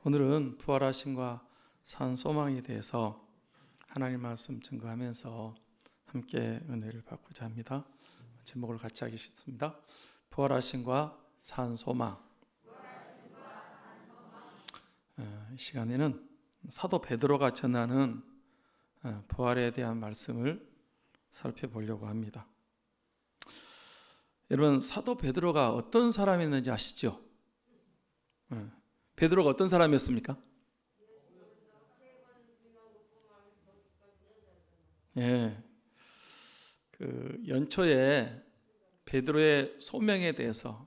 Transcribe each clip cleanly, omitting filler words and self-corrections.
오늘은 부활하심과 산 소망에 대해서 하나님 말씀 증거하면서 함께 은혜를 받고자 합니다. 제목을 같이 하겠습니다. 부활하심과 산 소망. 이 시간에는 사도 베드로가 전하는 부활에 대한 말씀을 살펴보려고 합니다. 여러분, 사도 베드로가 어떤 사람이었는지 아시죠? 베드로가 어떤 사람이었습니까? 연초에 베드로의 소명에 대해서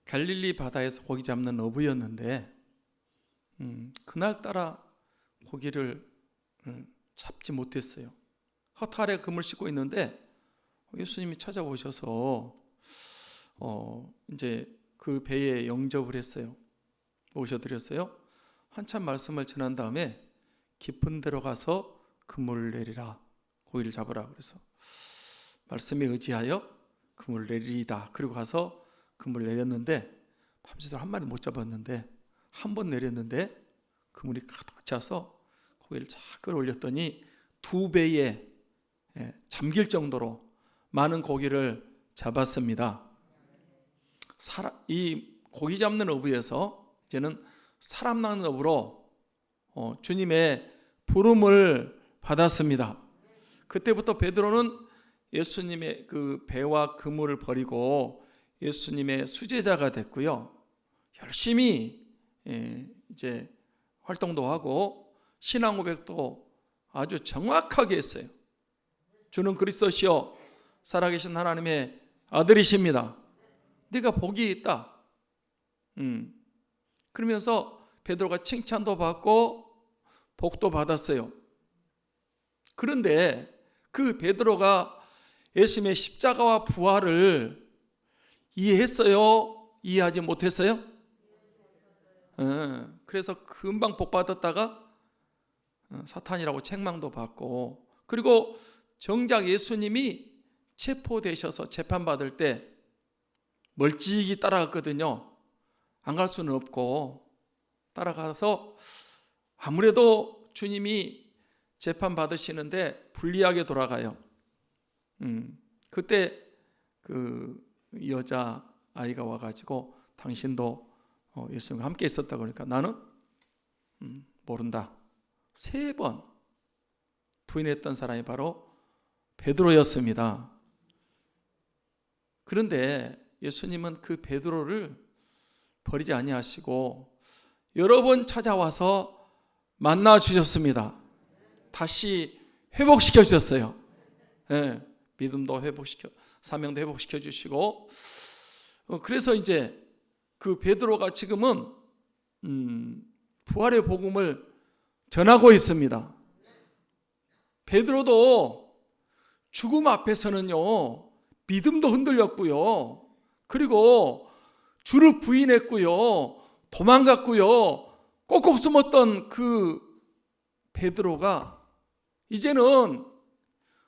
갈릴리 바다에서 고기 잡는 어부였는데 그날따라 고기를 잡지 못했어요. 허탈에 그물 싣고 있는데 예수님이 찾아오셔서 이제 그 배에 영접을 했어요. 오셔드렸어요. 한참 말씀을 전한 다음에 깊은 데로 가서 그물을 내리라, 고기를 잡으라. 그래서 말씀에 의지하여 그물을 내리다. 그리고 가서 그물을 내렸는데 밤새도록 한 마리 못 잡았는데 한 번 내렸는데 그물이 가득 차서 고기를 쫙 끌어올렸더니 2배에 잠길 정도로 많은 고기를 잡았습니다. 이 고기 잡는 어부에서 이제는 사람 낚는 어부로 주님의 부름을 받았습니다. 그때부터 베드로는 예수님의 그 배와 그물을 버리고 예수님의 수제자가 됐고요. 열심히 이제 활동도 하고 신앙 고백도 아주 정확하게 했어요. 주는 그리스도시요 살아계신 하나님의 아들이십니다. 네가 복이 있다. 그러면서 베드로가 칭찬도 받고 복도 받았어요. 그런데 그 베드로가 예수님의 십자가와 부활을 이해했어요? 이해하지 못했어요? 그래서 금방 복 받았다가 사탄이라고 책망도 받고, 그리고 정작 예수님이 체포되셔서 재판받을 때 멀찍이 따라갔거든요. 안 갈 수는 없고 따라가서 아무래도 주님이 재판 받으시는데 불리하게 돌아가요. 그때 그 여자 아이가 와가지고 당신도 예수님과 함께 있었다 그러니까 나는 모른다. 3번 부인했던 사람이 바로 베드로였습니다. 그런데 예수님은 그 베드로를 버리지 아니하시고 여러 번 찾아와서 만나 주셨습니다. 다시 회복시켜 주셨어요. 믿음도 회복시켜, 사명도 회복시켜 주시고, 그래서 이제 그 베드로가 지금은 부활의 복음을 전하고 있습니다. 베드로도 죽음 앞에서는요 믿음도 흔들렸고요, 그리고 주를 부인했고요, 도망갔고요, 꼭꼭 숨었던 그 베드로가 이제는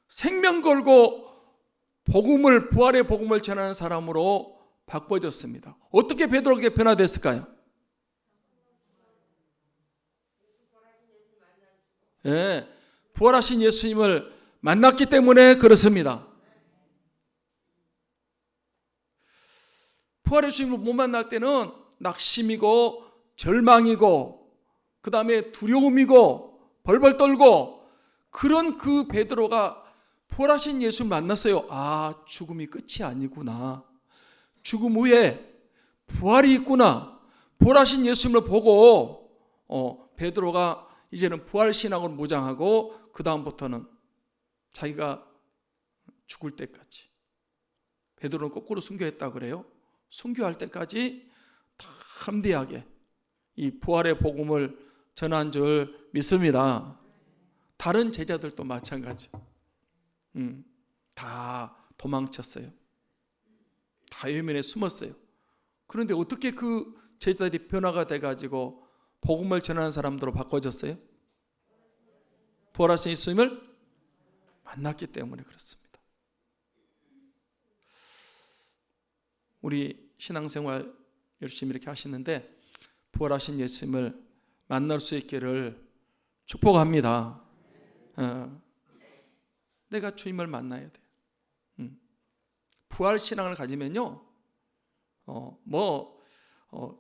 생명 걸고 복음을, 부활의 복음을 전하는 사람으로 바꿔졌습니다. 어떻게 베드로에게 변화됐을까요? 부활하신 예수님을 만났기 때문에 그렇습니다. 부활의 주님을 못 만날 때는 낙심이고 절망이고 그 다음에 두려움이고 벌벌 떨고, 그런 그 베드로가 부활하신 예수를 만났어요. 아, 죽음이 끝이 아니구나, 죽음 후에 부활이 있구나. 부활하신 예수님을 보고 베드로가 이제는 부활신앙을 무장하고 그 다음부터는 자기가 죽을 때까지, 베드로는 거꾸로 순교했다 그래요. 순교할 때까지 담대하게 이 부활의 복음을 전한 줄 믿습니다. 다른 제자들도 마찬가지. 다 도망쳤어요. 다 외면에 숨었어요. 그런데 어떻게 그 제자들이 변화가 돼가지고 복음을 전하는 사람들로 바꿔졌어요? 부활하신 예수님을 만났기 때문에 그렇습니다. 우리 신앙생활 열심히 이렇게 하시는데 부활하신 예수님을 만날 수 있기를 축복합니다. 내가 주님을 만나야 돼. 부활 신앙을 가지면요,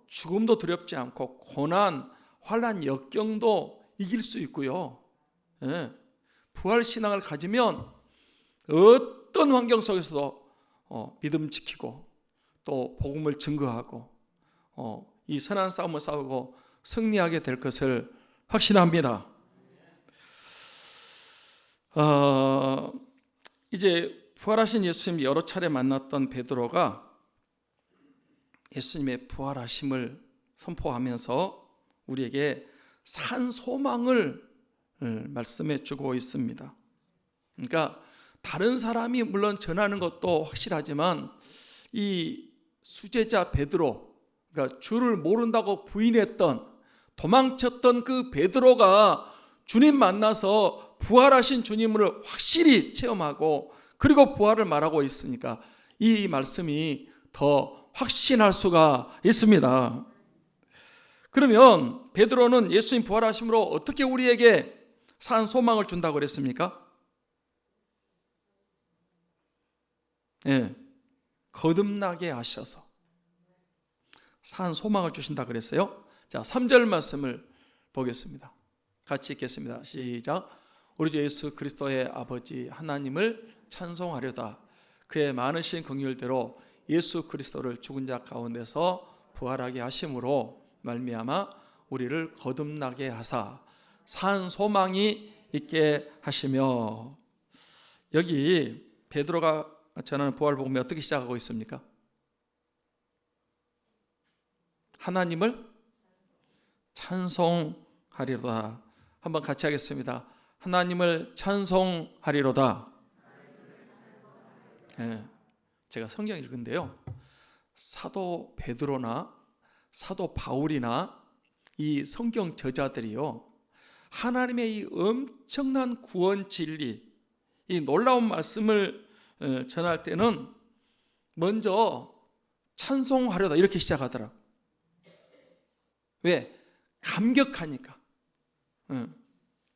죽음도 두렵지 않고 고난, 환난, 역경도 이길 수 있고요. 부활 신앙을 가지면 어떤 환경 속에서도 믿음 지키고 또 복음을 증거하고 이 선한 싸움을 싸우고 승리하게 될 것을 확신합니다. 이제 부활하신 예수님 여러 차례 만났던 베드로가 예수님의 부활하심을 선포하면서 우리에게 산 소망을 말씀해 주고 있습니다. 그러니까 다른 사람이 물론 전하는 것도 확실하지만 이 수제자 베드로, 그러니까 주를 모른다고 부인했던, 도망쳤던 그 베드로가 주님 만나서 부활하신 주님을 확실히 체험하고 그리고 부활을 말하고 있으니까 이 말씀이 더 확신할 수가 있습니다. 그러면 베드로는 예수님 부활하심으로 어떻게 우리에게 산 소망을 준다고 그랬습니까? 거듭나게 하셔서 산 소망을 주신다 그랬어요. 자, 3절 말씀을 보겠습니다. 같이 읽겠습니다. 시작. 우리 주 예수 그리스도의 아버지 하나님을 찬송하려다 그의 많으신 긍휼대로 예수 그리스도를 죽은 자 가운데서 부활하게 하심으로 말미암아 우리를 거듭나게 하사 산 소망이 있게 하시며. 여기 베드로가 전하는 부활 복음이 어떻게 시작하고 있습니까? 하나님을 찬송하리로다. 한번 같이 하겠습니다. 하나님을 찬송하리로다. 제가 성경 읽은데요, 사도 베드로나 사도 바울이나 이 성경 저자들이요, 하나님의 이 엄청난 구원 진리, 이 놀라운 말씀을 전할 때는 먼저 찬송하려다 이렇게 시작하더라. 왜? 감격하니까.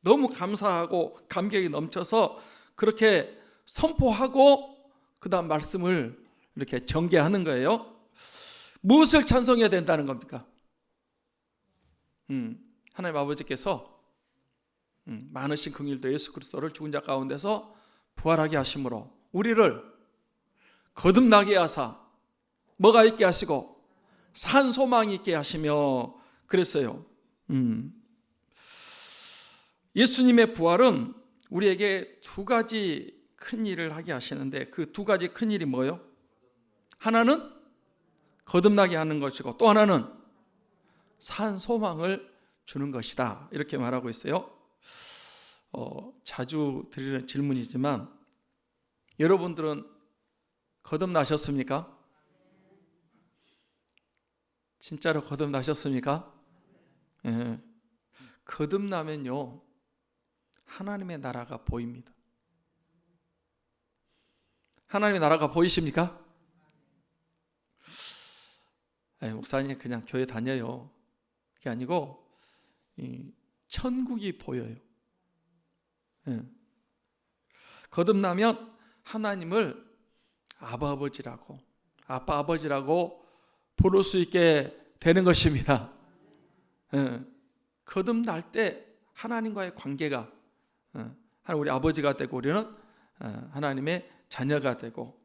너무 감사하고 감격이 넘쳐서 그렇게 선포하고 그 다음 말씀을 이렇게 전개하는 거예요. 무엇을 찬송해야 된다는 겁니까? 하나님 아버지께서 많으신 긍휼도 예수 그리스도를 죽은 자 가운데서 부활하게 하심으로 우리를 거듭나게 하사 뭐가 있게 하시고 산 소망이 있게 하시며 그랬어요. 예수님의 부활은 우리에게 두 가지 큰 일을 하게 하시는데 그 두 가지 큰 일이 뭐예요? 하나는 거듭나게 하는 것이고 또 하나는 산 소망을 주는 것이다, 이렇게 말하고 있어요. 자주 드리는 질문이지만 여러분들은 거듭나셨습니까? 진짜로 거듭나셨습니까? 거듭나면요, 하나님의 나라가 보입니다. 하나님의 나라가 보이십니까? 목사님 그냥 교회 다녀요. 그게 아니고 천국이 보여요. 거듭나면 하나님을 아버지라고, 아버지라고 부를 수 있게 되는 것입니다. 거듭날 때 하나님과의 관계가 우리 아버지가 되고 우리는 하나님의 자녀가 되고,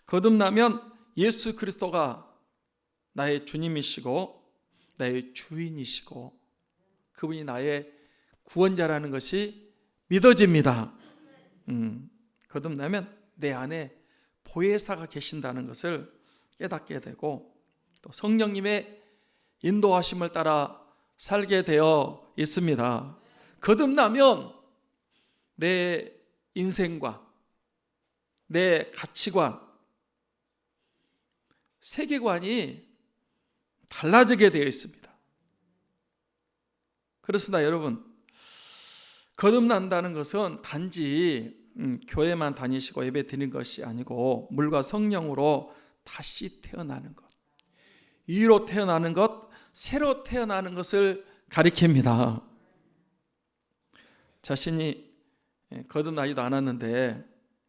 거듭나면 예수 그리스도가 나의 주님이시고 나의 주인이시고 그분이 나의 구원자라는 것이 믿어집니다. 거듭나면 내 안에 보혜사가 계신다는 것을 깨닫게 되고 또 성령님의 인도하심을 따라 살게 되어 있습니다. 거듭나면 내 인생과 내 가치관, 세계관이 달라지게 되어 있습니다. 그렇습니다. 여러분, 거듭난다는 것은 단지 교회만 다니시고 예배 드리는 것이 아니고 물과 성령으로 다시 태어나는 것, 위로 태어나는 것, 새로 태어나는 것을 가리킵니다. 자신이 거듭나지도 않았는데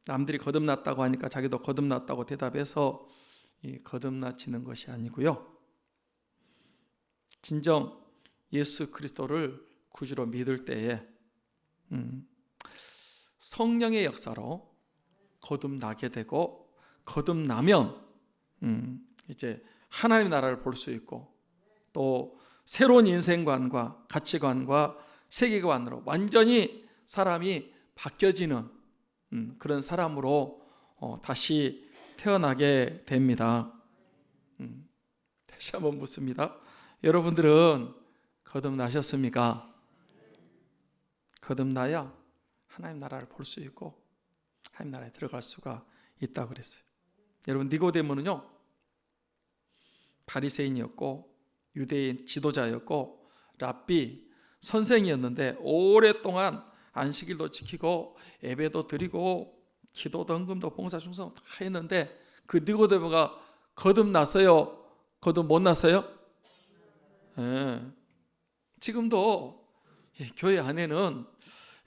남들이 거듭났다고 하니까 자기도 거듭났다고 대답해서 거듭나지는 것이 아니고요. 진정 예수 그리스도를 구주로 믿을 때에 성령의 역사로 거듭나게 되고, 거듭나면 이제 하나님의 나라를 볼 수 있고, 또 새로운 인생관과 가치관과 세계관으로 완전히 사람이 바뀌어지는 그런 사람으로 다시 태어나게 됩니다. 다시 한번 묻습니다. 여러분들은 거듭나셨습니까? 거듭나야 하나님 나라를 볼 수 있고 하나님 나라에 들어갈 수가 있다고 그랬어요. 여러분, 니고데모는요, 바리새인이었고 유대인 지도자였고 랍비 선생이었는데 오랫동안 안식일도 지키고 예배도 드리고 기도도 헌금도 봉사 충성 다 했는데, 그 니고데모가 거듭났어요? 거듭 못 났어요? 지금도 교회 안에는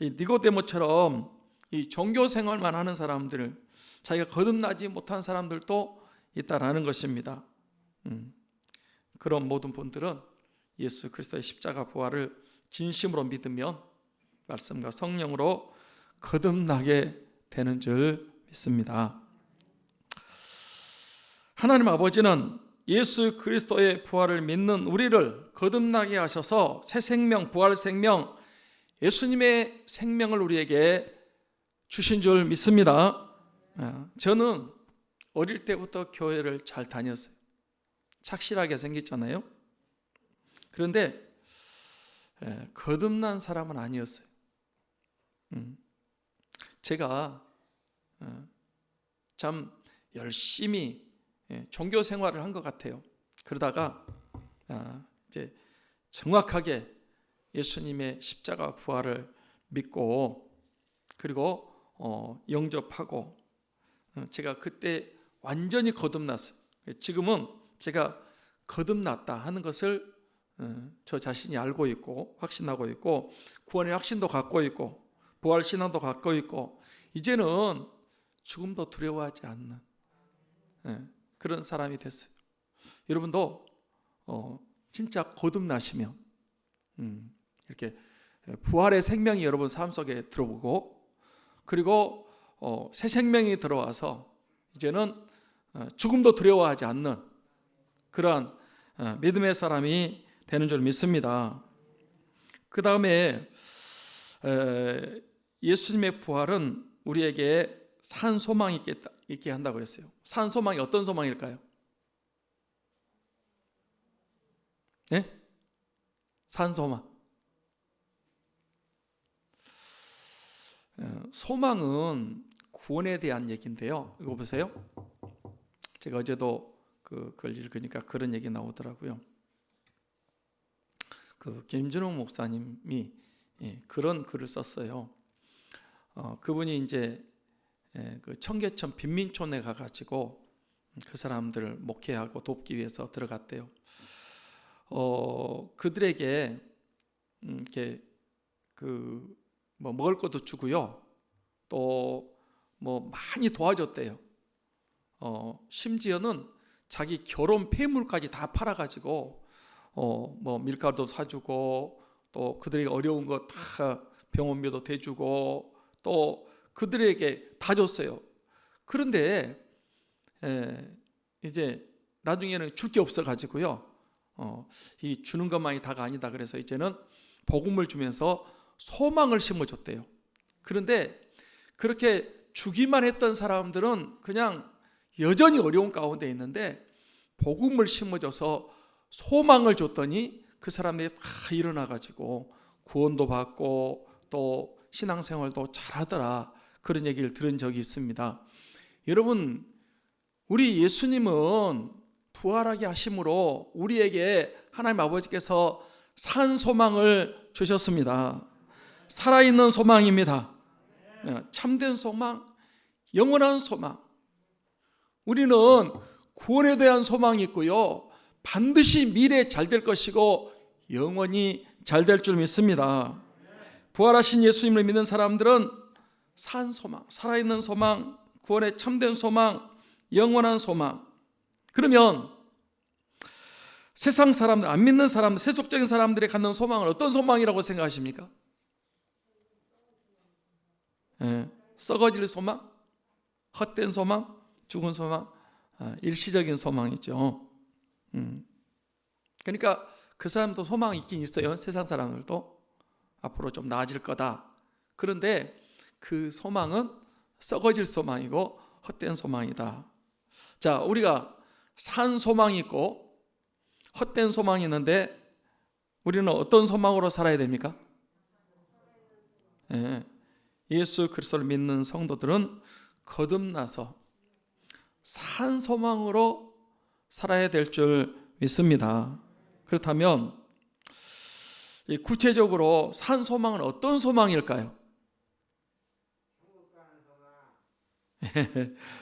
니고데모처럼 이 종교 생활만 하는 사람들, 자기가 거듭나지 못한 사람들도 있다라는 것입니다. 그런 모든 분들은 예수 그리스도의 십자가 부활을 진심으로 믿으면 말씀과 성령으로 거듭나게 되는 줄 믿습니다. 하나님 아버지는 예수 그리스도의 부활을 믿는 우리를 거듭나게 하셔서 새 생명, 부활 생명, 예수님의 생명을 우리에게 주신 줄 믿습니다. 저는 어릴 때부터 교회를 잘 다녔어요. 착실하게 생겼잖아요. 그런데 거듭난 사람은 아니었어요. 제가 참 열심히 종교 생활을 한 것 같아요. 그러다가 이제 정확하게 예수님의 십자가 부활을 믿고, 그리고 영접하고, 제가 그때 완전히 거듭났어요. 지금은 제가 거듭났다 하는 것을 저 자신이 알고 있고 확신하고 있고, 구원의 확신도 갖고 있고 부활 신앙도 갖고 있고, 이제는 죽음도 두려워하지 않는 그런 사람이 됐어요. 여러분도 진짜 거듭나시면 이렇게 부활의 생명이 여러분 삶 속에 들어오고, 그리고 새 생명이 들어와서 이제는 죽음도 두려워하지 않는 그러한 믿음의 사람이 되는 줄 믿습니다. 그 다음에 예수님의 부활은 우리에게 산 소망이 있게 한다고 그랬어요. 산 소망이 어떤 소망일까요? 네? 산 소망. 소망은 구원에 대한 얘기인데요. 이거 보세요. 제가 어제도 그걸 읽으니까 그런 얘기 나오더라고요. 김준홍 목사님이 그런 글을 썼어요. 그분이 이제 그 청계천 빈민촌에 가가지고 그 사람들을 목회하고 돕기 위해서 들어갔대요. 그들에게 이렇게 뭐 먹을 것도 주고요, 또 뭐 많이 도와줬대요. 심지어는 자기 결혼 폐물까지 다 팔아가지고 뭐 밀가루도 사주고, 또 그들에게 어려운 거 다 병원비도 대주고, 또 그들에게 다 줬어요. 그런데 이제 나중에는 줄 게 없어가지고요, 이 주는 것만이 다가 아니다. 그래서 이제는 복음을 주면서 소망을 심어줬대요. 그런데 그렇게 주기만 했던 사람들은 그냥 여전히 어려운 가운데 있는데, 복음을 심어줘서 소망을 줬더니 그 사람들이 다 일어나가지고 구원도 받고 또 신앙생활도 잘하더라, 그런 얘기를 들은 적이 있습니다. 여러분, 우리 예수님은 부활하게 하심으로 우리에게 하나님 아버지께서 산 소망을 주셨습니다. 살아있는 소망입니다. 참된 소망, 영원한 소망. 우리는 구원에 대한 소망이 있고요, 반드시 미래에 잘 될 것이고 영원히 잘 될 줄 믿습니다. 부활하신 예수님을 믿는 사람들은 산 소망, 살아있는 소망, 구원의 참된 소망, 영원한 소망. 그러면 세상 사람들, 안 믿는 사람들, 세속적인 사람들이 갖는 소망은 어떤 소망이라고 생각하십니까? 썩어질 소망, 헛된 소망, 죽은 소망, 일시적인 소망이죠. 그러니까 그 사람도 소망이 있긴 있어요. 세상 사람들도 앞으로 좀 나아질 거다. 그런데 그 소망은 썩어질 소망이고 헛된 소망이다. 자, 우리가 산 소망이 있고 헛된 소망이 있는데 우리는 어떤 소망으로 살아야 됩니까? 예수 그리스도를 믿는 성도들은 거듭나서 산 소망으로 살아야 될 줄 믿습니다. 그렇다면 구체적으로 산 소망은 어떤 소망일까요?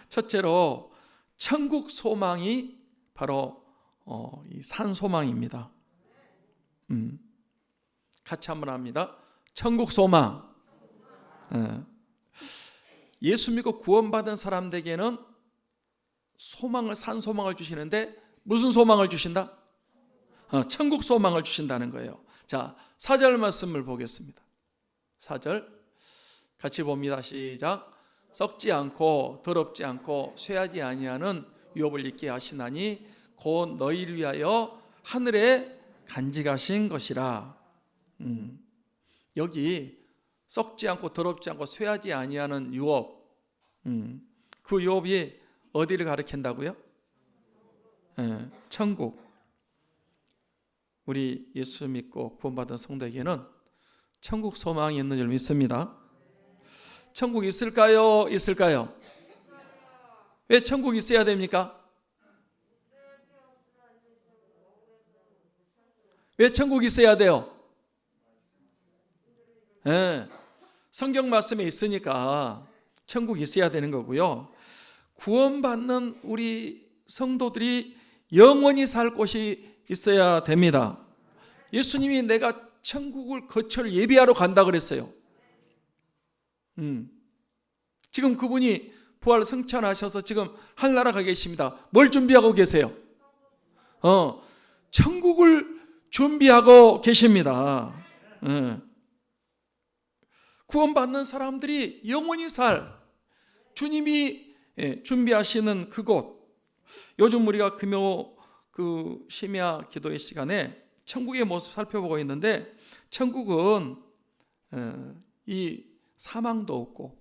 첫째로 천국 소망이 바로 이 산 소망입니다. 같이 한번 합니다. 천국 소망. 예수 믿고 구원받은 사람들에게는 소망을, 산 소망을 주시는데 무슨 소망을 주신다? 천국 소망을 주신다는 거예요. 자, 4절 말씀을 보겠습니다. 4절 같이 봅니다. 시작. 썩지 않고 더럽지 않고 쇠하지 아니하는 유업을 입게 하시나니 곧 너희를 위하여 하늘에 간직하신 것이라. 여기 썩지 않고 더럽지 않고 쇠하지 아니하는 유업, 그 유업이 어디를 가리킨다고요? 천국. 우리 예수 믿고 구원받은 성도에게는 천국 소망이 있는 줄 믿습니다. 천국 있을까요? 있을까요? 왜 천국 있어야 됩니까? 왜 천국 있어야 돼요? 성경 말씀에 있으니까 천국 있어야 되는 거고요. 구원받는 우리 성도들이 영원히 살 곳이 있어야 됩니다. 예수님이 내가 천국을 거처를 예비하러 간다 그랬어요. 지금 그분이 부활 승천하셔서 지금 하늘나라 가 계십니다. 뭘 준비하고 계세요? 천국을 준비하고 계십니다. 구원받는 사람들이 영원히 살 주님이 준비하시는 그곳. 요즘 우리가 금요 심야 기도의 시간에 천국의 모습 살펴보고 있는데, 천국은 이 사망도 없고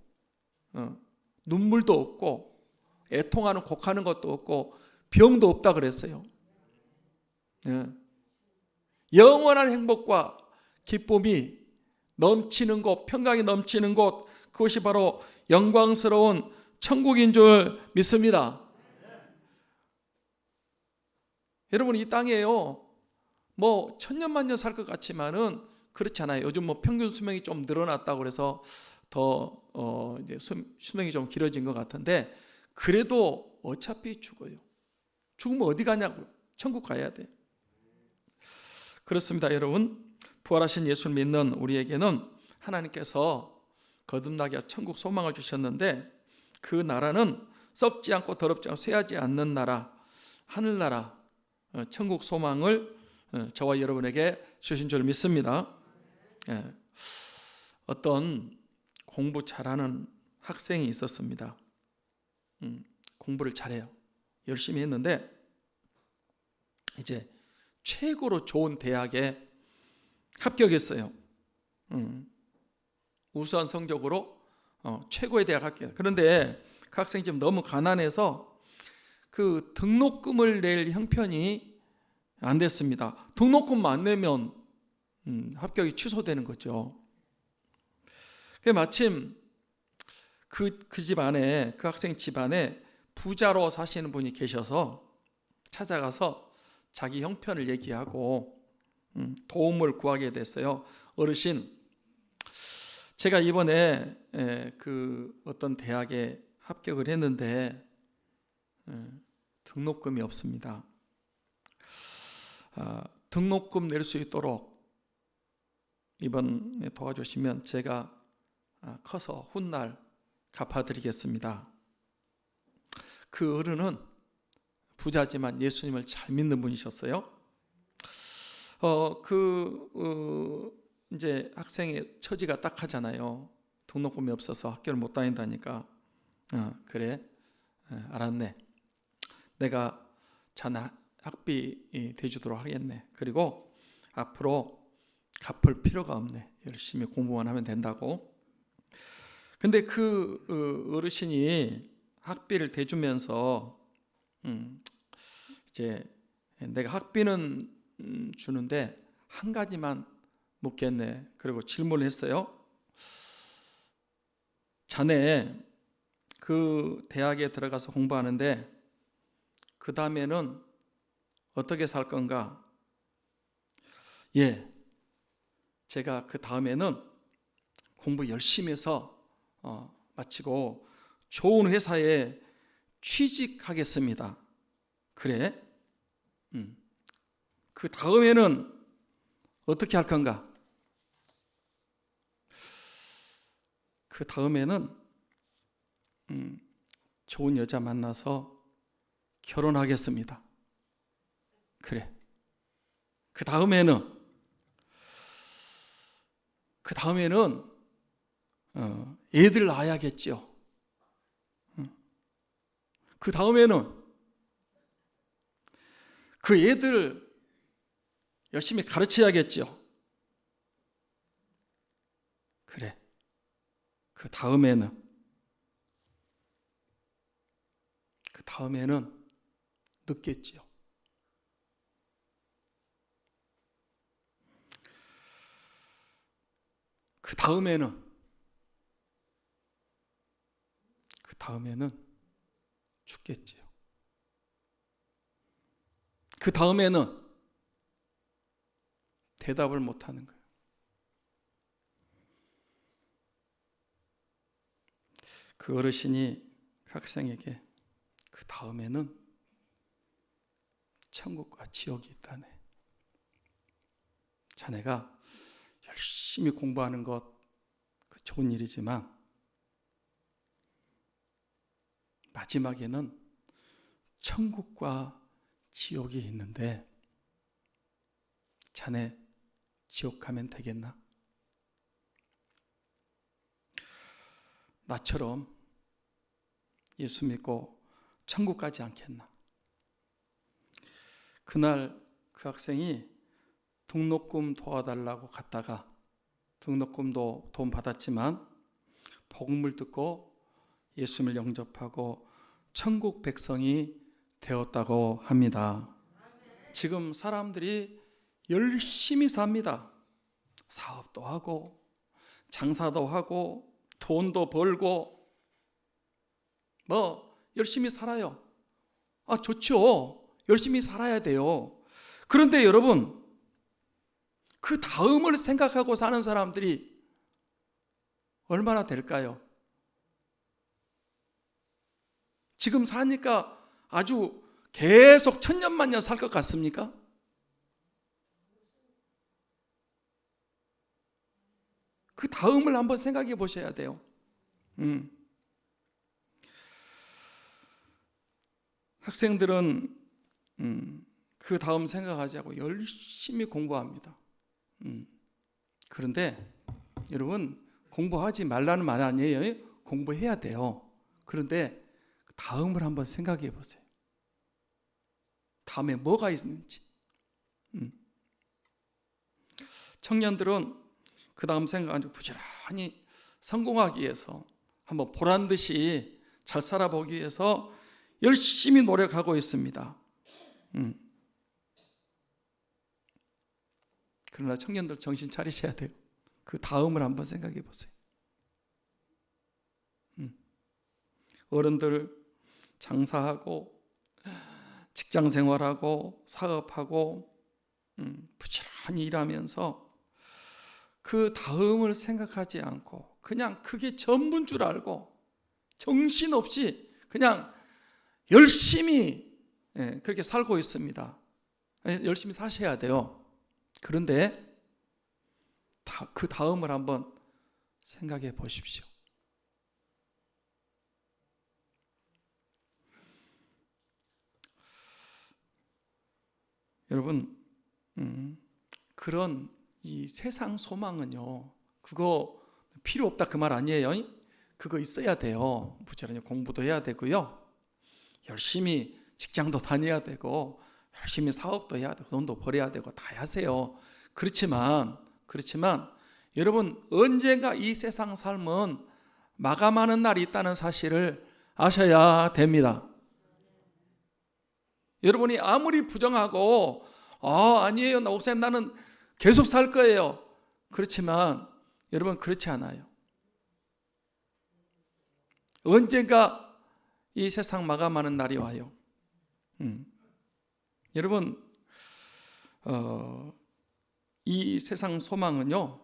눈물도 없고 애통하는 곡하는 것도 없고 병도 없다 그랬어요. 영원한 행복과 기쁨이 넘치는 곳, 평강이 넘치는 곳, 그것이 바로 영광스러운 천국인 줄 믿습니다. 여러분, 이 땅에요 뭐 천년만년 살 것 같지만은 그렇지 않아요. 요즘 뭐 평균 수명이 좀 늘어났다고 그래서 더 이제 수명이 좀 길어진 것 같은데, 그래도 어차피 죽어요. 죽으면 어디 가냐고요? 천국 가야 돼. 그렇습니다. 여러분, 부활하신 예수를 믿는 우리에게는 하나님께서 거듭나게 천국 소망을 주셨는데, 그 나라는 썩지 않고 더럽지 않고 쇠하지 않는 나라, 하늘나라, 천국 소망을 저와 여러분에게 주신 줄 믿습니다. 어떤 공부 잘하는 학생이 있었습니다. 공부를 잘해요. 열심히 했는데 이제 최고로 좋은 대학에 합격했어요. 우수한 성적으로 최고의 대학 합격. 그런데 그 학생이 좀 너무 가난해서 그 등록금을 낼 형편이 안 됐습니다. 등록금만 안 내면 합격이 취소되는 거죠. 마침 그 집안에, 그 학생 집안에 부자로 사시는 분이 계셔서 찾아가서 자기 형편을 얘기하고 도움을 구하게 됐어요. 어르신, 제가 이번에 그 어떤 대학에 합격을 했는데 등록금이 없습니다. 등록금 낼 수 있도록 이번에 도와주시면 제가 커서 훗날 갚아드리겠습니다. 그 어른은 부자지만 예수님을 잘 믿는 분이셨어요. 이제 학생의 처지가 딱하잖아요. 등록금이 없어서 학교를 못 다닌다니까. 그래, 알았네. 내가 자네 학비 대주도록 하겠네. 그리고 앞으로 갚을 필요가 없네. 열심히 공부만 하면 된다고. 근데 그 어르신이 학비를 대주면서 이제 내가 학비는 주는데 한 가지만 묻겠네. 그리고 질문을 했어요. 자네 그 대학에 들어가서 공부하는데 그 다음에는 어떻게 살 건가? 예, 제가 그 다음에는 공부 열심히 해서 마치고 좋은 회사에 취직하겠습니다. 그래? 그 다음에는 어떻게 할 건가? 그 다음에는 좋은 여자 만나서 결혼하겠습니다. 그래. 그 다음에는 애들 낳아야겠죠. 그 다음에는 그 애들 열심히 가르쳐야겠죠. 그래. 그 다음에는 늦겠지요. 그 다음에는 죽겠지요. 그 다음에는 대답을 못하는 거예요. 그 어르신이 학생에게 그 다음에는 천국과 지옥이 있다네. 자네가 열심히 공부하는 것 좋은 일이지만 마지막에는 천국과 지옥이 있는데 자네 지옥 가면 되겠나? 나처럼 예수 믿고 천국 가지 않겠나? 그날 그 학생이 등록금 도와달라고 갔다가 등록금도 돈 받았지만 복음을 듣고 예수님을 영접하고 천국 백성이 되었다고 합니다. 지금 사람들이 열심히 삽니다. 사업도 하고 장사도 하고 돈도 벌고 열심히 살아요. 좋죠. 열심히 살아야 돼요. 그런데 여러분, 그 다음을 생각하고 사는 사람들이 얼마나 될까요? 지금 사니까 아주 계속 천년만년 살 것 같습니까? 그 다음을 한번 생각해 보셔야 돼요. 학생들은 그 다음 생각하지 않고 열심히 공부합니다. 그런데 여러분, 공부하지 말라는 말 아니에요. 공부해야 돼요. 그런데 다음을 한번 생각해 보세요. 다음에 뭐가 있는지. 청년들은 그 다음 생각하고 부지런히 성공하기 위해서 한번 보란듯이 잘 살아보기 위해서 열심히 노력하고 있습니다. 그러나 청년들 정신 차리셔야 돼요. 그 다음을 한번 생각해 보세요. 어른들 장사하고 직장 생활하고 사업하고 부지런히 일하면서 그 다음을 생각하지 않고 그냥 그게 전부인 줄 알고 정신없이 그냥 열심히 그렇게 살고 있습니다. 열심히 사셔야 돼요. 그런데 그 다음을 한번 생각해 보십시오. 여러분, 그런 이 세상 소망은요, 그거 필요 없다 그 말 아니에요. 그거 있어야 돼요. 부지런히 공부도 해야 되고요, 열심히 직장도 다녀야 되고, 열심히 사업도 해야 되고, 돈도 벌어야 되고 다 하세요. 그렇지만 여러분, 언젠가 이 세상 삶은 마감하는 날이 있다는 사실을 아셔야 됩니다. 여러분이 아무리 부정하고 아니에요, 목사님 나는 계속 살 거예요, 그렇지만 여러분, 그렇지 않아요. 언젠가 이 세상 마감하는 날이 와요. 여러분, 이 세상 소망은요,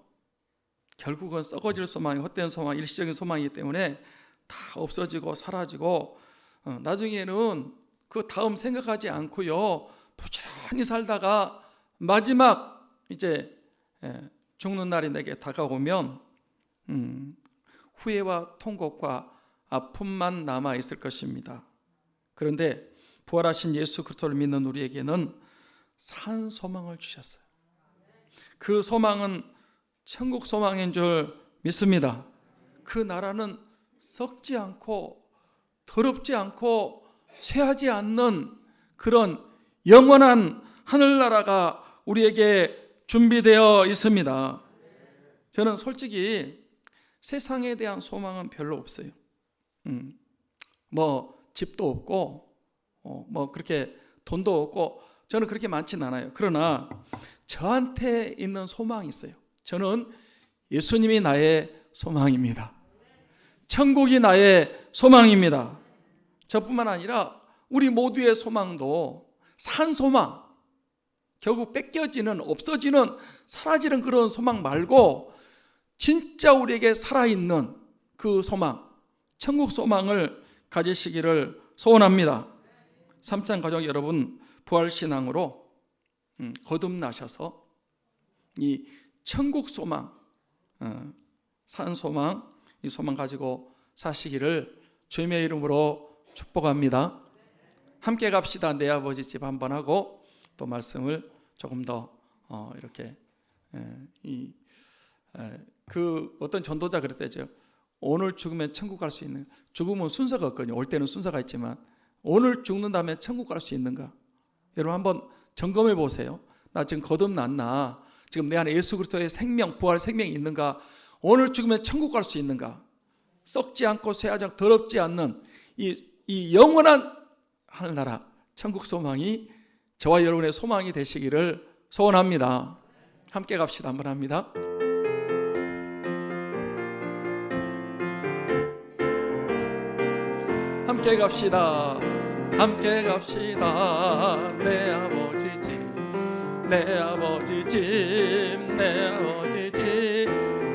결국은 썩어질 소망이, 헛된 소망, 일시적인 소망이기 때문에 다 없어지고 사라지고, 나중에는 그 다음 생각하지 않고요, 부지런히 살다가 마지막 이제 죽는 날이 내게 다가오면 후회와 통곡과 아픔만 남아 있을 것입니다. 그런데 부활하신 예수 그리스도를 믿는 우리에게는 산 소망을 주셨어요. 그 소망은 천국 소망인 줄 믿습니다. 그 나라는 썩지 않고 더럽지 않고 쇠하지 않는 그런 영원한 하늘나라가 우리에게 준비되어 있습니다. 저는 솔직히 세상에 대한 소망은 별로 없어요. 뭐 집도 없고 뭐 그렇게 돈도 없고 저는 그렇게 많지는 않아요. 그러나 저한테 있는 소망이 있어요. 저는 예수님이 나의 소망입니다. 천국이 나의 소망입니다. 저뿐만 아니라 우리 모두의 소망도 산 소망, 결국 뺏겨지는, 없어지는, 사라지는 그런 소망 말고 진짜 우리에게 살아있는 그 소망, 천국 소망을 가지시기를 소원합니다. 삼창 가족 여러분, 부활신앙으로 거듭나셔서 이 천국 소망, 산 소망, 이 소망 가지고 사시기를 주님의 이름으로 축복합니다. 함께 갑시다. 내 아버지 집 한번 하고 또 말씀을 조금 더 이렇게 그 어떤 전도자 그랬대죠. 오늘 죽으면 천국 갈 수 있는, 죽으면 순서가 없거든요. 올 때는 순서가 있지만 오늘 죽는 다음에 천국 갈 수 있는가? 여러분 한번 점검해 보세요. 나 지금 거듭났나? 지금 내 안에 예수 그리스도의 생명, 부활 생명이 있는가? 오늘 죽으면 천국 갈 수 있는가? 썩지 않고 쇠하지 않고 더럽지 않는 이 영원한 하늘나라 천국 소망이 저와 여러분의 소망이 되시기를 소원합니다. 함께 갑시다. 한번 합니다. 함께 갑시다. 함께 갑시다. 내 아버지 집, 내 아버지 집, 내 아버지 집.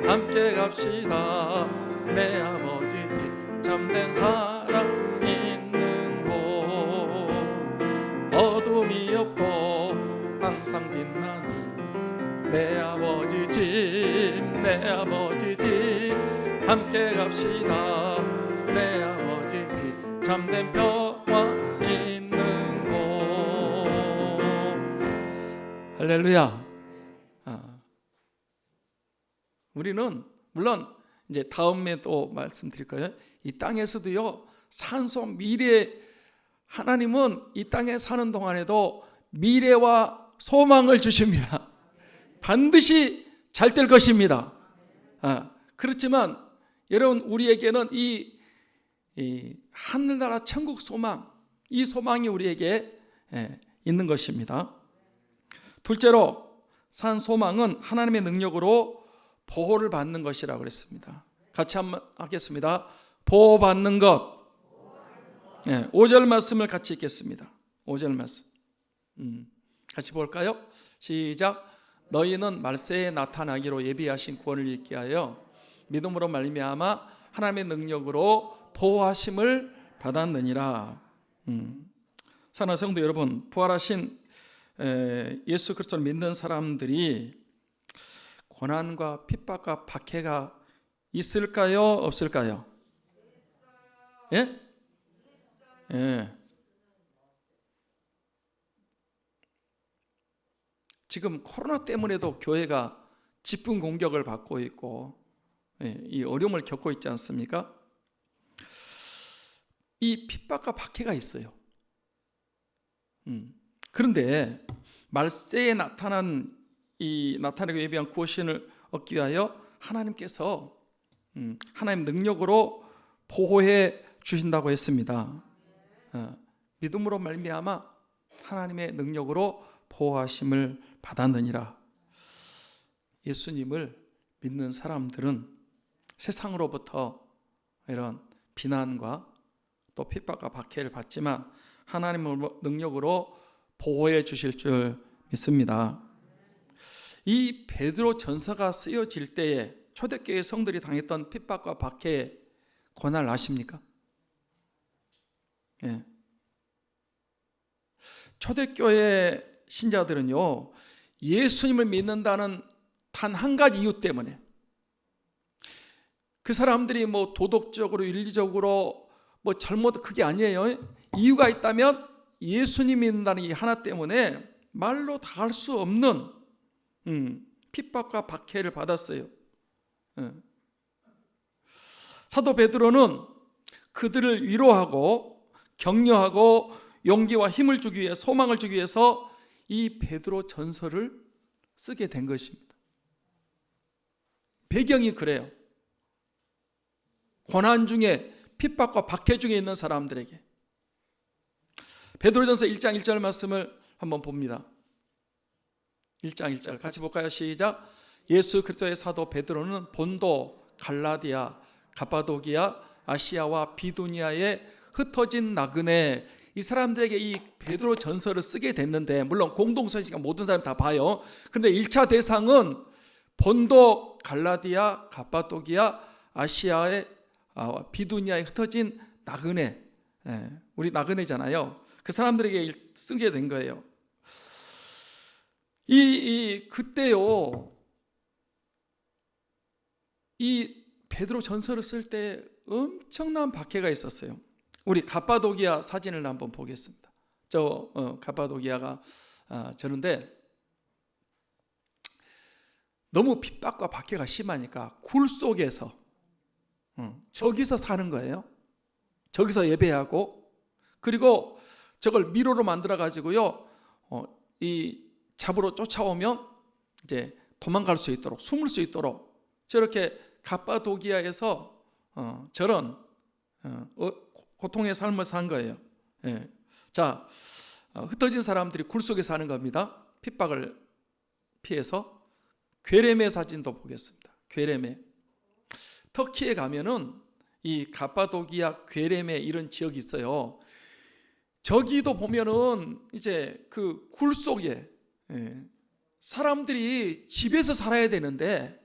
함께 갑시다. 내 아버지 집, 참된 사랑 있는 곳, 어둠이 없고 항상 빛나는 내 아버지 집, 내 아버지 집. 함께 갑시다. 내 아버지 집, 참된 평화 있는 곳. 할렐루야. 우리는 물론 이제 다음에 또 말씀드릴 거예요. 이 땅에서도요, 산소 미래, 하나님은 이 땅에 사는 동안에도 미래와 소망을 주십니다. 반드시 잘 될 것입니다. 그렇지만 여러분, 우리에게는 이 하늘나라 천국 소망, 이 소망이 우리에게 있는 것입니다. 둘째로, 산 소망은 하나님의 능력으로 보호를 받는 것이라고 그랬습니다. 같이 한번 하겠습니다. 보호받는 것. 5절 말씀을 같이 읽겠습니다. 5절 말씀 같이 볼까요? 시작. 너희는 말세에 나타나기로 예비하신 구원을 잊게 하여 믿음으로 말미암아 하나님의 능력으로 보호하심을 받았느니라. 사랑하는 성도 여러분, 부활하신 예수 그리스도를 믿는 사람들이 고난과 핍박과 박해가 있을까요? 없을까요? 예? 예. 지금 코로나 때문에도 교회가 집중 공격을 받고 있고 이 어려움을 겪고 있지 않습니까? 이 핍박과 박해가 있어요. 그런데 말세에 나타나고 예비한 구원신을 얻기 위하여 하나님께서 하나님 능력으로 보호해 주신다고 했습니다. 믿음으로 말미암아 하나님의 능력으로 보호하심을 받았느니라. 예수님을 믿는 사람들은 세상으로부터 이런 비난과 또 핍박과 박해를 받지만 하나님의 능력으로 보호해 주실 줄 믿습니다. 이 베드로 전서가 쓰여질 때에 초대교회 성들이 당했던 핍박과 박해의 고난을 아십니까? 예. 초대교회 신자들은요, 예수님을 믿는다는 단 한 가지 이유 때문에, 그 사람들이 뭐 도덕적으로 윤리적으로 뭐 잘못, 그게 아니에요. 이유가 있다면 예수님 믿는다는 이 하나 때문에 말로 다 할 수 없는 핍박과 박해를 받았어요. 사도 베드로는 그들을 위로하고 격려하고 용기와 힘을 주기 위해, 소망을 주기 위해서 이 베드로 전서를 쓰게 된 것입니다. 배경이 그래요. 고난 중에, 핍박과 박해 중에 있는 사람들에게. 베드로전서 1장 1절 말씀을 한번 봅니다. 1장 1절 같이 볼까요? 시작. 예수 그리스도의 사도 베드로는 본도, 갈라디아, 가파도기아, 아시아와 비두니아에 흩어진 나그네, 이 사람들에게 이 베드로 전서를 쓰게 됐는데, 물론 공동서시니까 모든 사람 다 봐요. 그런데 1차 대상은 본도, 갈라디아, 가파도기아, 아시아의 비두니아에 흩어진 나그네, 우리 나그네잖아요. 그 사람들에게 쓰게 된 거예요. 그때요, 이 베드로 전서를 쓸 때 엄청난 박해가 있었어요. 우리 가파도기아 사진을 한번 보겠습니다. 가파도기아가 저런데 너무 핍박과 박해가 심하니까 굴 속에서 저기서 사는 거예요. 저기서 예배하고, 그리고 저걸 미로로 만들어 가지고요, 이 잡으러 쫓아오면 이제 도망갈 수 있도록, 숨을 수 있도록 저렇게 가파도기아에서 저런 고통의 삶을 산 거예요. 자, 흩어진 사람들이 굴 속에 사는 겁니다. 핍박을 피해서. 괴레메 사진도 보겠습니다. 괴레메. 터키에 가면은 이 가파도기아, 괴레메 이런 지역이 있어요. 저기도 보면은 이제 그 굴 속에 사람들이 집에서 살아야 되는데,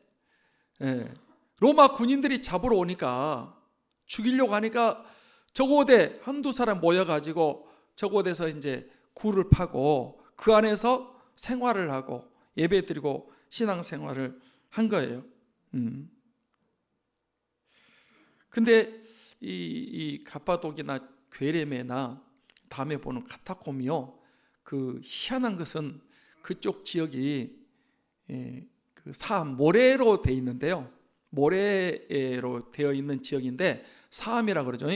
로마 군인들이 잡으러 오니까, 죽이려고 하니까 저곳에 한두 사람 모여가지고 저곳에서 이제 굴을 파고 그 안에서 생활을 하고 예배드리고 신앙생활을 한 거예요. 근데 이 가파도기나 괴레메나 다음에 보는 카타콤이요, 그 희한한 것은 그쪽 지역이 그 모래로 되어 있는데요, 모래로 되어 있는 지역인데 사암이라 그러죠.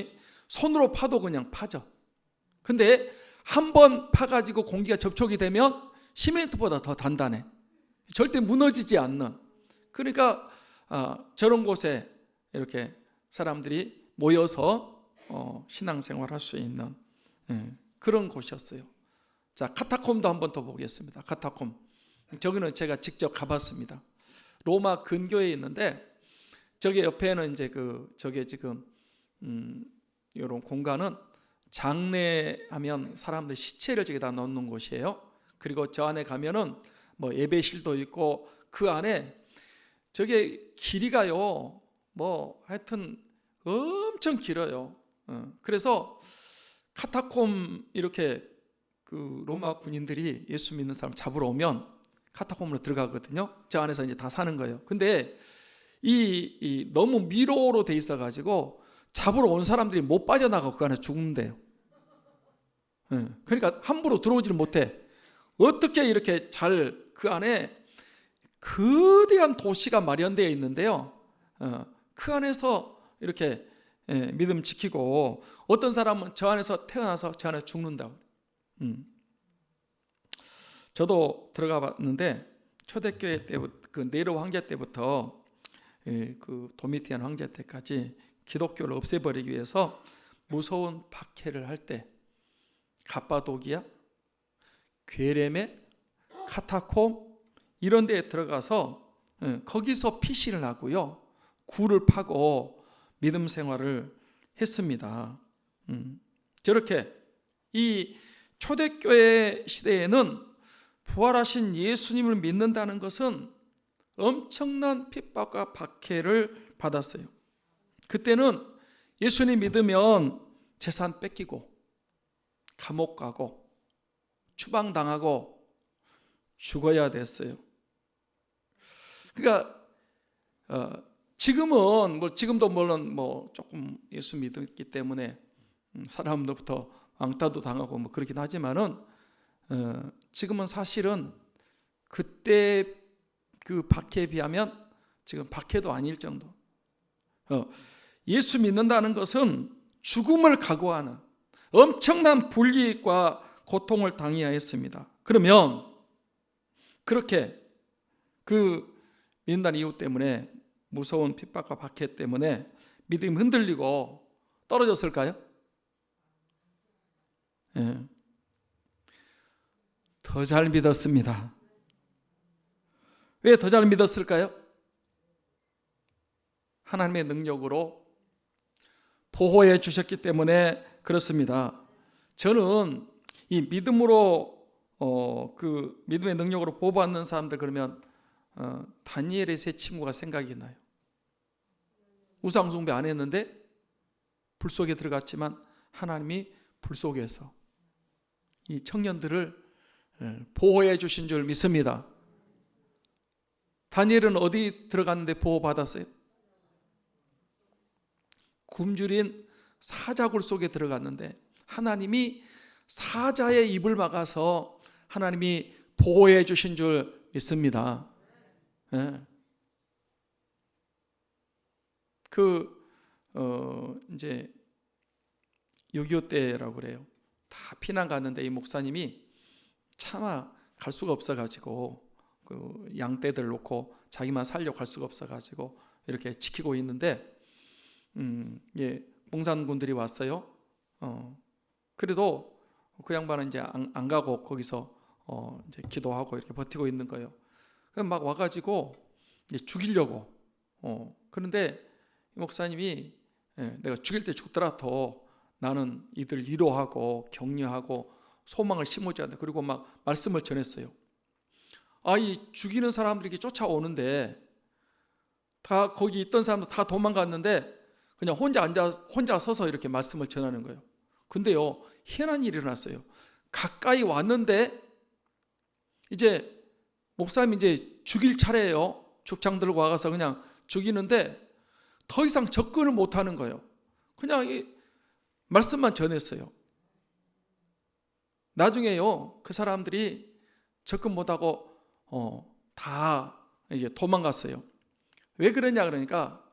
손으로 파도 그냥 파죠. 근데 한 번 파가지고 공기가 접촉이 되면 시멘트보다 더 단단해. 절대 무너지지 않는. 그러니까 저런 곳에 이렇게 사람들이 모여서 신앙생활할 수 있는 그런 곳이었어요. 자, 카타콤도 한번 더 보겠습니다. 카타콤. 저기는 제가 직접 가봤습니다. 로마 근교에 있는데, 저기 옆에는 이제 저게 지금 이런 공간은 장례하면 사람들 시체를 저기다 넣는 곳이에요. 그리고 저 안에 가면은 뭐 예배실도 있고, 그 안에 저게 길이가요, 뭐 하여튼 엄청 길어요. 그래서 카타콤 이렇게 그 로마 군인들이 예수 믿는 사람 잡으러 오면 카타콤으로 들어가거든요. 저 안에서 이제 다 사는 거예요. 근데 이 너무 미로로 돼 있어 가지고 잡으러 온 사람들이 못 빠져나가고 그 안에 죽는데요. 그러니까 함부로 들어오지를 못해. 어떻게 이렇게 잘 그 안에 거대한 도시가 마련되어 있는데요. 그 안에서 이렇게 믿음 지키고, 어떤 사람은 저 안에서 태어나서 저 안에 죽는다고. 저도 들어가 봤는데 초대교회 때부터, 그 네로 황제 때부터 그 도미티안 황제 때까지 기독교를 없애버리기 위해서 무서운 박해를 할 때 갑바도기아, 괴레메, 카타콤 이런 데에 들어가서 거기서 피신을 하고요, 굴을 파고 믿음 생활을 했습니다. 저렇게 이 초대교회 시대에는 부활하신 예수님을 믿는다는 것은 엄청난 핍박과 박해를 받았어요. 그때는 예수님 믿으면 재산 뺏기고 감옥 가고 추방당하고 죽어야 됐어요. 그러니까 지금은 지금도 물론 조금 예수 믿었기 때문에 사람들부터 왕따도 당하고 그렇긴 하지만은 지금은 사실은 그때 그 박해에 비하면 지금 박해도 아닐 정도. 예수 믿는다는 것은 죽음을 각오하는 엄청난 불이익과 고통을 당해야 했습니다. 그러면 그렇게 그 믿는다는 이유 때문에, 무서운 핍박과 박해 때문에 믿음이 흔들리고 떨어졌을까요? 더 잘 믿었습니다. 왜 더 잘 믿었을까요? 하나님의 능력으로 보호해 주셨기 때문에 그렇습니다. 저는 이 믿음으로 그 믿음의 능력으로 보호받는 사람들 그러면 다니엘의 세 친구가 생각이 나요. 우상 숭배 안 했는데 불 속에 들어갔지만 하나님이 불 속에서 이 청년들을 보호해 주신 줄 믿습니다. 다니엘은 어디 들어갔는데 보호받았어요? 굶주린 사자굴 속에 들어갔는데 하나님이 사자의 입을 막아서 하나님이 보호해 주신 줄 믿습니다. 이제 6.25 때라고 그래요. 다 피난 갔는데 이 목사님이 차마 갈 수가 없어가지고 그 양떼들 놓고 자기만 살려고 갈 수가 없어가지고 이렇게 지키고 있는데 봉산군들이 왔어요. 그래도 그 양반은 이제 안 가고 거기서 이제 기도하고 이렇게 버티고 있는 거예요. 막 와가지고 이제 죽이려고. 그런데 목사님이 내가 죽일 때 죽더라도 나는 이들 위로하고 격려하고 소망을 심어줘야 돼. 그리고 막 말씀을 전했어요. 이 죽이는 사람들이 쫓아오는데 다 거기 있던 사람들 다 도망갔는데 그냥 혼자 서서 이렇게 말씀을 전하는 거예요. 근데요, 희한한 일이 일어났어요. 가까이 왔는데 이제 목사님이 이제 죽일 차례예요. 죽창 들고 와가서 그냥 죽이는데 더 이상 접근을 못 하는 거예요. 그냥 이 말씀만 전했어요. 나중에요, 그 사람들이 접근 못하고 다 이제 도망갔어요. 왜 그러냐 그러니까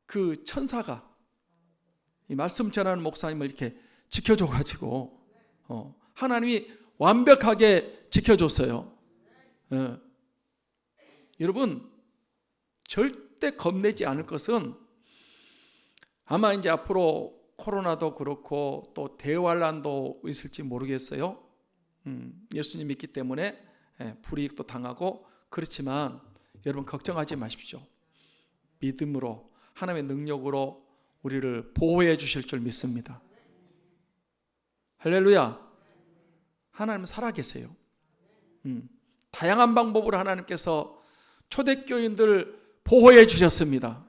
그 천사가 이 말씀 전하는 목사님을 이렇게 지켜줘가지고 하나님이 완벽하게 지켜줬어요. 여러분, 절대 겁내지 않을 것은 아마 이제 앞으로 코로나도 그렇고 또 대환란도 있을지 모르겠어요. 예수님 믿기 때문에 불이익도 당하고 그렇지만 여러분 걱정하지 마십시오. 믿음으로 하나님의 능력으로 우리를 보호해 주실 줄 믿습니다. 할렐루야. 하나님은 살아계세요. 다양한 방법으로 하나님께서 초대교인들을 보호해 주셨습니다.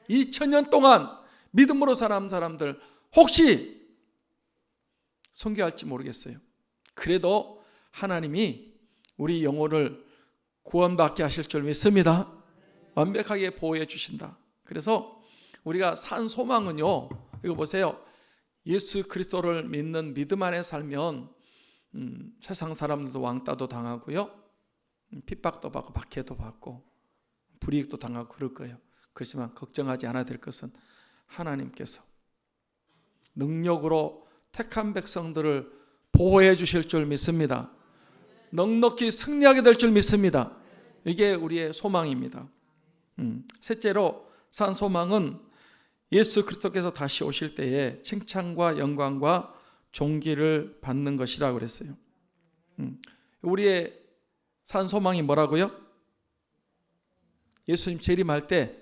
2000년 동안 믿음으로 사는 사람들 혹시 순교할지 모르겠어요. 그래도 하나님이 우리 영혼을 구원받게 하실 줄 믿습니다. 완벽하게 보호해 주신다. 그래서 우리가 산 소망은요, 이거 보세요. 예수 그리스도를 믿는 믿음 안에 살면 세상 사람들도 왕따도 당하고요, 핍박도 받고 박해도 받고 불이익도 당하고 그럴 거예요. 그렇지만 걱정하지 않아야 될 것은 하나님께서 능력으로 택한 백성들을 보호해 주실 줄 믿습니다. 넉넉히 승리하게 될 줄 믿습니다. 이게 우리의 소망입니다. 셋째로 산 소망은 예수 그리스도께서 다시 오실 때에 칭찬과 영광과 존귀를 받는 것이라고 그랬어요. 우리의 산 소망이 뭐라고요? 예수님 재림할 때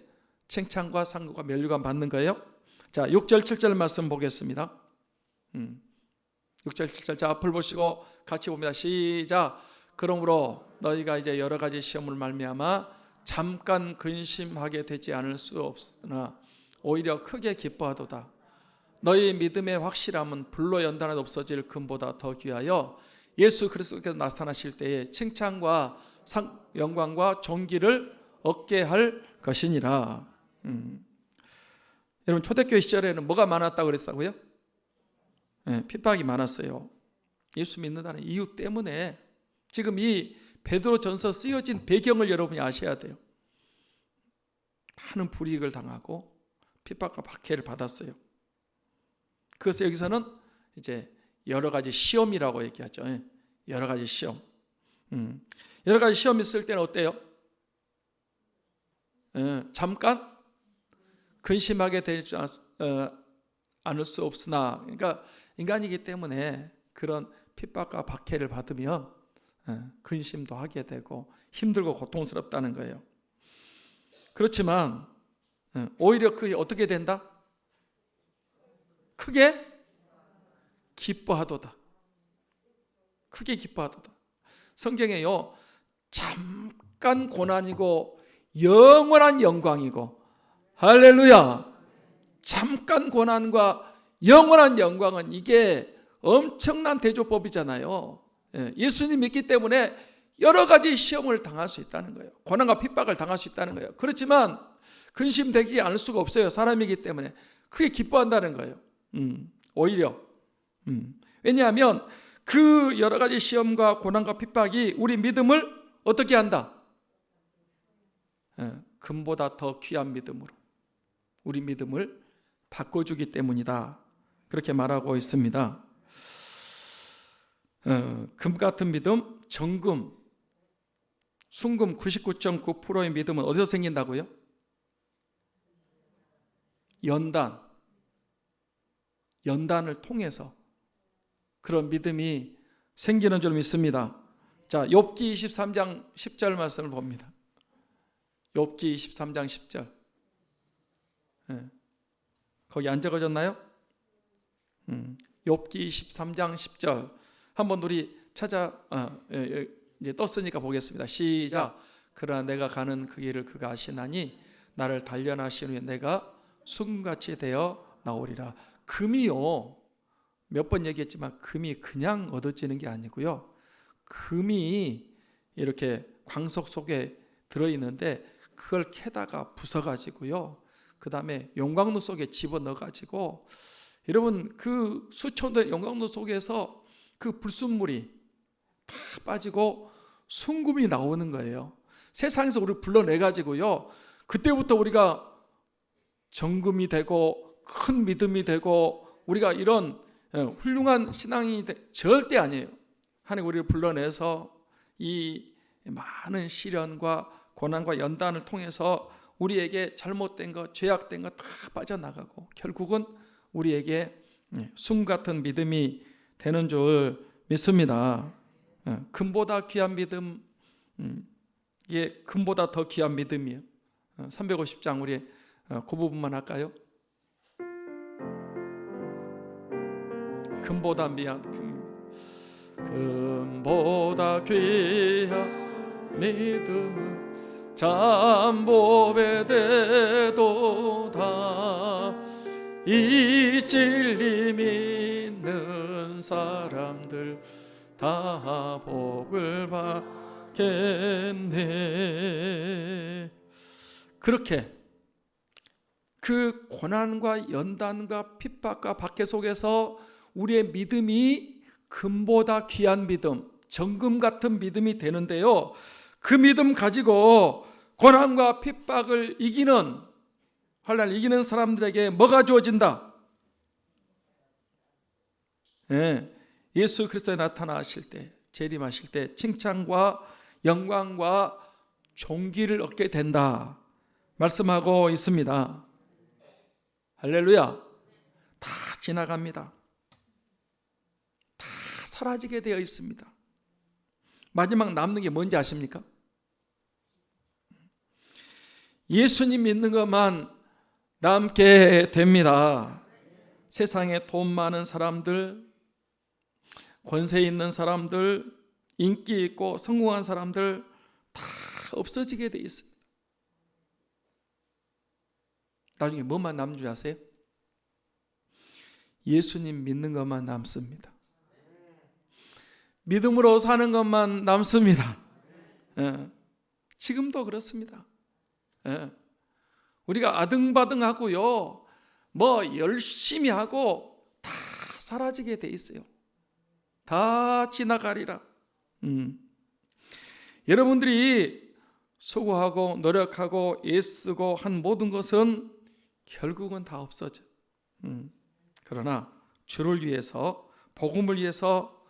칭찬과 상급과 면류관 받는 거예요. 자, 6절 7절 말씀 보겠습니다. 6절 7절, 자, 앞을 보시고 같이 봅니다. 시작. 그러므로 너희가 이제 여러 가지 시험을 말미암아 잠깐 근심하게 되지 않을 수 없으나 오히려 크게 기뻐하도다. 너희 믿음의 확실함은 불로 연단하여 없어질 금보다 더 귀하여 예수 그리스도께서 나타나실 때에 칭찬과 영광과 존귀를 얻게 할 것이니라. 여러분, 초대교회 시절에는 뭐가 많았다고 그랬다고요? 핍박이 많았어요. 예수 믿는다는 이유 때문에. 지금 이 베드로전서 쓰여진 배경을 여러분이 아셔야 돼요. 많은 불이익을 당하고 핍박과 박해를 받았어요. 그래서 여기서는 이제 여러 가지 시험이라고 얘기하죠. 여러 가지 시험. 여러 가지 시험 있을 때는 어때요? 잠깐 근심하게 되지 않을 수 없으나, 그러니까 인간이기 때문에 그런 핍박과 박해를 받으면 근심도 하게 되고 힘들고 고통스럽다는 거예요. 그렇지만 오히려 그게 어떻게 된다? 크게 기뻐하도다. 크게 기뻐하도다. 성경에요, 잠깐 고난이고 영원한 영광이고, 할렐루야, 잠깐 고난과 영원한 영광은 이게 엄청난 대조법이잖아요. 예수님 믿기 때문에 여러 가지 시험을 당할 수 있다는 거예요. 고난과 핍박을 당할 수 있다는 거예요. 그렇지만 근심되지 않을 수가 없어요. 사람이기 때문에 크게 기뻐한다는 거예요. 오히려 왜냐하면 그 여러 가지 시험과 고난과 핍박이 우리 믿음을 어떻게 한다? 금보다 더 귀한 믿음으로 우리 믿음을 바꿔주기 때문이다. 그렇게 말하고 있습니다. 금 같은 믿음, 정금, 순금 99.9%의 믿음은 어디서 생긴다고요? 연단을 통해서 그런 믿음이 생기는 줄 믿습니다. 자, 욥기 23장 10절 말씀을 봅니다. 욥기 23장 10절. 거기 안 적어졌나요? 욥기 23장 10절. 한번 우리 이제 떴으니까 보겠습니다. 시작. 그러나 내가 가는 그 길을 그가 아시나니 나를 단련하신 후에 내가 순금같이 되어 나오리라. 금이요, 몇 번 얘기했지만 금이 그냥 얻어지는 게 아니고요, 금이 이렇게 광석 속에 들어있는데 그걸 캐다가 부숴가지고요, 그 다음에 용광로 속에 집어넣어가지고, 여러분 그 수천도의 용광로 속에서 그 불순물이 다 빠지고 순금이 나오는 거예요. 세상에서 우리를 불러내가지고요, 그때부터 우리가 정금이 되고 큰 믿음이 되고 우리가 이런 훌륭한 신앙이 절대 아니에요. 하나님 우리를 불러내서 이 많은 시련과 고난과 연단을 통해서 우리에게 잘못된 것, 죄악된 것 다 빠져나가고 결국은 우리에게 순 같은 믿음이 되는 줄 믿습니다. 금보다 귀한 믿음, 이게 금보다 더 귀한 믿음이에요. 350장 우리 그 부분만 할까요? 금보다 귀한 믿음은 잠보배 되도다. 이 진리 믿는 사람들 다 다 복을 받겠네. 그렇게 그 고난과 연단과 핍박과 박해 속에서 우리의 믿음이 금보다 귀한 믿음, 정금 같은 믿음이 되는데요, 그 믿음 가지고 고난과 핍박을 이기는, 환난을 이기는 사람들에게 뭐가 주어진다? 예수 그리스도에 나타나실 때, 재림하실 때 칭찬과 영광과 존귀를 얻게 된다 말씀하고 있습니다. 할렐루야. 다 지나갑니다. 다 사라지게 되어 있습니다. 마지막 남는 게 뭔지 아십니까? 예수님 믿는 것만 남게 됩니다. 세상에 돈 많은 사람들, 권세 있는 사람들, 인기 있고 성공한 사람들 다 없어지게 돼 있습니다. 나중에 뭐만 남는 줄 아세요? 예수님 믿는 것만 남습니다. 믿음으로 사는 것만 남습니다. 지금도 그렇습니다. 우리가 아등바등하고요, 뭐 열심히 하고 다 사라지게 돼 있어요. 다 지나가리라. 여러분들이 수고하고 노력하고 애쓰고 한 모든 것은 결국은 다 없어져. 그러나 주를 위해서, 복음을 위해서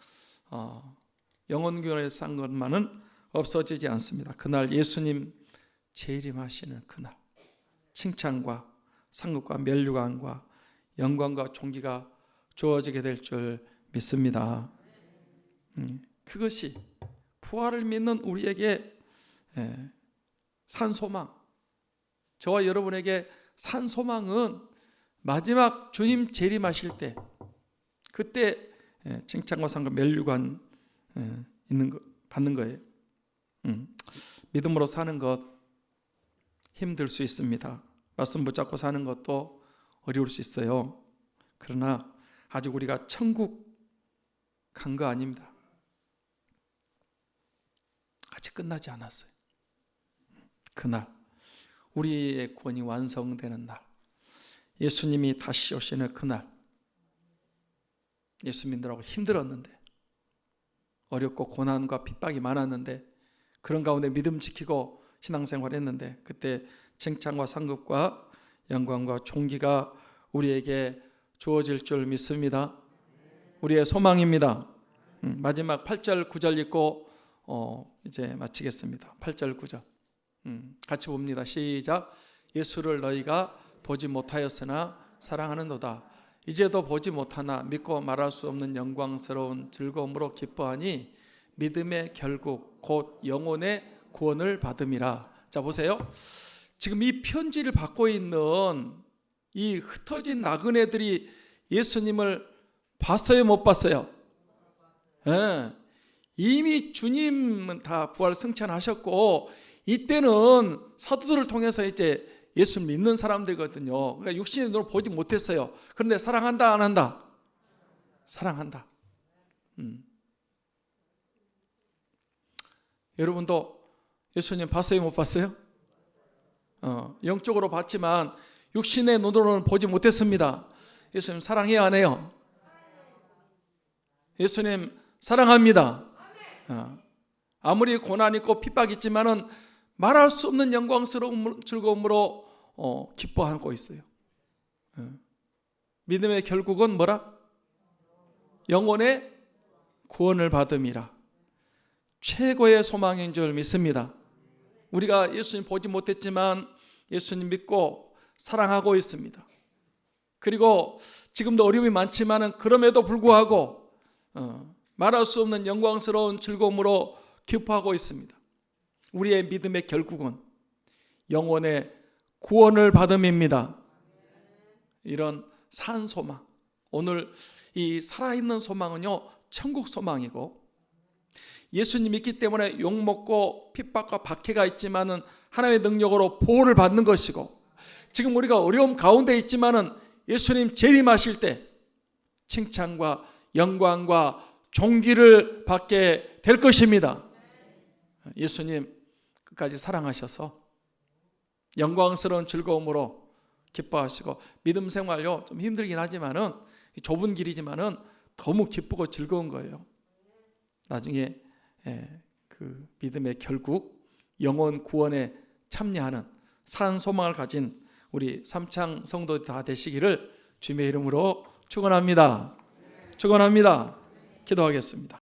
영혼교회에 싼 것만은 없어지지 않습니다. 그날 예수님 재림하시는 그날, 칭찬과 상급과 면류관과 영광과 존귀가 주어지게 될 줄 믿습니다. 그것이 부활을 믿는 우리에게 산 소망, 저와 여러분에게 산 소망은 마지막 주님 재림하실 때, 그때 칭찬과 상급 면류관 있는 거 받는 거예요. 믿음으로 사는 것 힘들 수 있습니다. 말씀 붙잡고 사는 것도 어려울 수 있어요. 그러나 아직 우리가 천국 간 거 아닙니다. 아직 끝나지 않았어요. 그날 우리의 구원이 완성되는 날, 예수님이 다시 오시는 그날, 예수 믿느라고 힘들었는데, 어렵고 고난과 핍박이 많았는데, 그런 가운데 믿음 지키고 신앙생활 했는데, 그때 칭찬과 상급과 영광과 존귀가 우리에게 주어질 줄 믿습니다. 우리의 소망입니다. 마지막 8절 9절 읽고 이제 마치겠습니다. 8절 9절 같이 봅니다. 시작. 예수를 너희가 보지 못하였으나 사랑하는도다. 이제도 보지 못하나 믿고 말할 수 없는 영광스러운 즐거움으로 기뻐하니 믿음의 결국 곧 영혼의 구원을 받음이라. 자, 보세요. 지금 이 편지를 받고 있는 이 흩어진 나그네들이 예수님을 봤어요, 못 봤어요? 이미 주님은 다 부활 승천하셨고, 이때는 사도들을 통해서 이제 예수 믿는 사람들이거든요. 그러니까 육신의 눈으로 보지 못했어요. 그런데 사랑한다, 안 한다? 사랑한다. 여러분도 예수님 봤어요, 못 봤어요? 영적으로 봤지만 육신의 눈으로는 보지 못했습니다. 예수님 사랑해요, 안 해요? 예수님 사랑합니다. 아무리 고난 있고 핍박 있지만은 말할 수 없는 영광스러운 즐거움으로 기뻐하고 있어요. 믿음의 결국은 뭐라? 영혼의 구원을 받음이라. 최고의 소망인 줄 믿습니다. 우리가 예수님 보지 못했지만 예수님 믿고 사랑하고 있습니다. 그리고 지금도 어려움이 많지만은 그럼에도 불구하고 말할 수 없는 영광스러운 즐거움으로 기뻐하고 있습니다. 우리의 믿음의 결국은 영혼의 구원을 받음입니다. 이런 산 소망, 오늘 이 살아있는 소망은요, 천국 소망이고, 예수님 믿기 때문에 욕먹고 핍박과 박해가 있지만은 하나님의 능력으로 보호를 받는 것이고, 지금 우리가 어려움 가운데 있지만은 예수님 재림하실 때 칭찬과 영광과 종기를 받게 될 것입니다. 예수님 끝까지 사랑하셔서 영광스러운 즐거움으로 기뻐하시고, 믿음 생활요 좀 힘들긴 하지만은, 좁은 길이지만은 너무 기쁘고 즐거운 거예요. 나중에 그 믿음의 결국 영혼 구원에 참여하는 산 소망을 가진 우리 삼창 성도 다 되시기를 주님의 이름으로 축원합니다. 축원합니다. 기도하겠습니다.